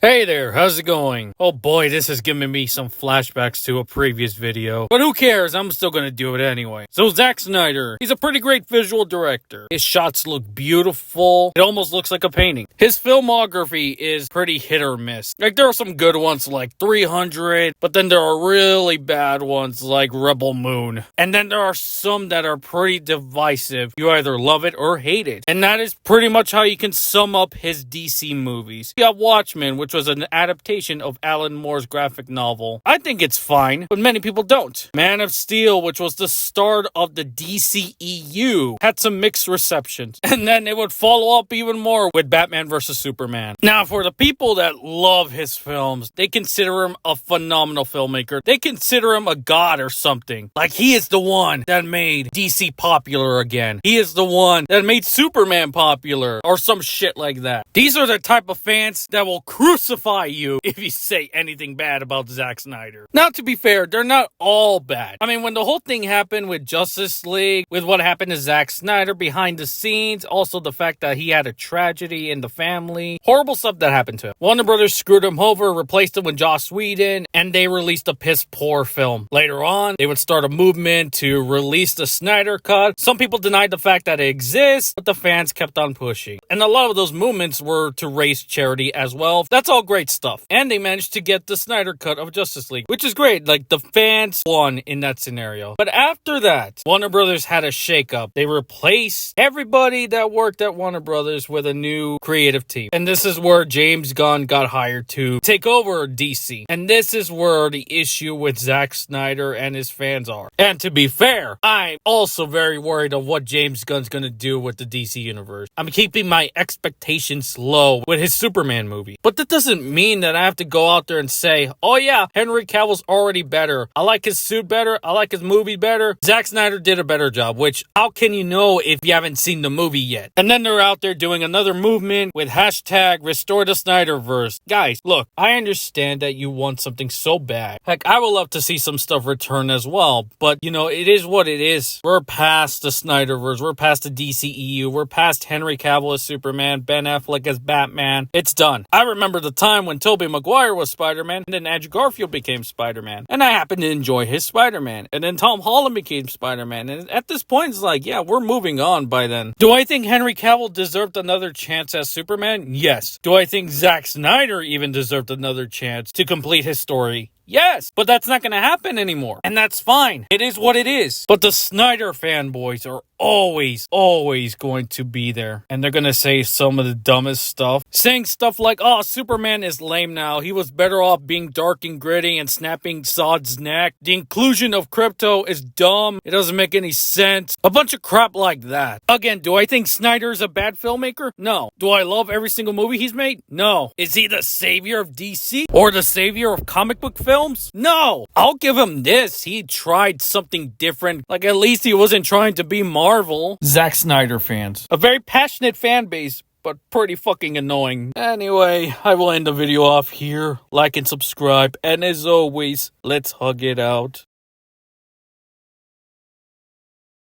Hey there, how's it going? Oh boy, this is giving me some flashbacks to a previous video. But who cares, I'm still gonna do it anyway. So Zack Snyder, he's a pretty great visual director. His shots look beautiful. It almost looks like a painting. His filmography is pretty hit or miss. Like there are some good ones like 300, but then there are really bad ones like Rebel Moon. And then there are some that are pretty divisive. You either love it or hate it. And that is pretty much how you can sum up his DC movies. You got Watchmen, which was an adaptation of Alan Moore's graphic novel. I think it's fine, but many people don't. Man of Steel, which was the start of the DCEU, had some mixed receptions. And then it would follow up even more with Batman vs. Superman. Now, for the people that love his films, they consider him a phenomenal filmmaker. They consider him a god or something. Like, he is the one that made DC popular again. He is the one that made Superman popular, or some shit like that. These are the type of fans that will crucify you if you say anything bad about Zack Snyder. Now, to be fair, they're not all bad. I mean, when the whole thing happened with Justice League, with what happened to Zack Snyder behind the scenes, also the fact that he had a tragedy in the family, horrible stuff that happened to him. Warner Brothers screwed him over, replaced him with Joss Whedon, and they released a piss poor film. Later on, they would start a movement to release the Snyder Cut. Some people denied the fact that it exists, but the fans kept on pushing. And a lot of those movements were to raise charity as well. That's all great stuff. And they managed to get the Snyder Cut of Justice League, which is great. Like, the fans won in that scenario. But after that, Warner Brothers had a shakeup. They replaced everybody that worked at Warner Brothers with a new creative team. And this is where James Gunn got hired to take over DC. And this is where the issue with Zack Snyder and his fans are. And to be fair, I'm also very worried of what James Gunn's gonna do with the DC universe. I'm keeping my expectations low with his Superman movie. But that doesn't mean that I have to go out there and say, oh yeah, Henry Cavill's already better. I like his suit better. I like his movie better. Zack Snyder did a better job, which how can you know if you haven't seen the movie yet? And then they're out there doing another movement with hashtag restore the Snyderverse. Guys, look, I understand that you want something so bad. Heck, I would love to see some stuff return as well. But, you know, it is what it is. We're past the Snyderverse. We're past the DCEU. We're past Henry Cavill as Superman, Ben Affleck as Batman. It's done. I remember the time when Tobey Maguire was Spider-Man, and then Andrew Garfield became Spider-Man. And I happened to enjoy his Spider-Man. And then Tom Holland became Spider-Man. And at this point, it's like, yeah, we're moving on by then. Do I think Henry Cavill deserved another chance as Superman? Yes. Do I think Zack Snyder even deserved another chance to complete his story? Yes, but that's not going to happen anymore. And that's fine. It is what it is. But the Snyder fanboys are always going to be there. And they're going to say some of the dumbest stuff. Saying stuff like, oh, Superman is lame now. He was better off being dark and gritty and snapping Zod's neck. The inclusion of crypto is dumb. It doesn't make any sense. A bunch of crap like that. Again, do I think Snyder's a bad filmmaker? No. Do I love every single movie he's made? No. Is he the savior of DC? Or the savior of comic book films? No. I'll give him this. He tried something different. Like, at least he wasn't trying to be Marvel. Zack Snyder fans. A very passionate fan base, but pretty fucking annoying. Anyway, I will end the video off here. Like and subscribe. And as always, let's hug it out.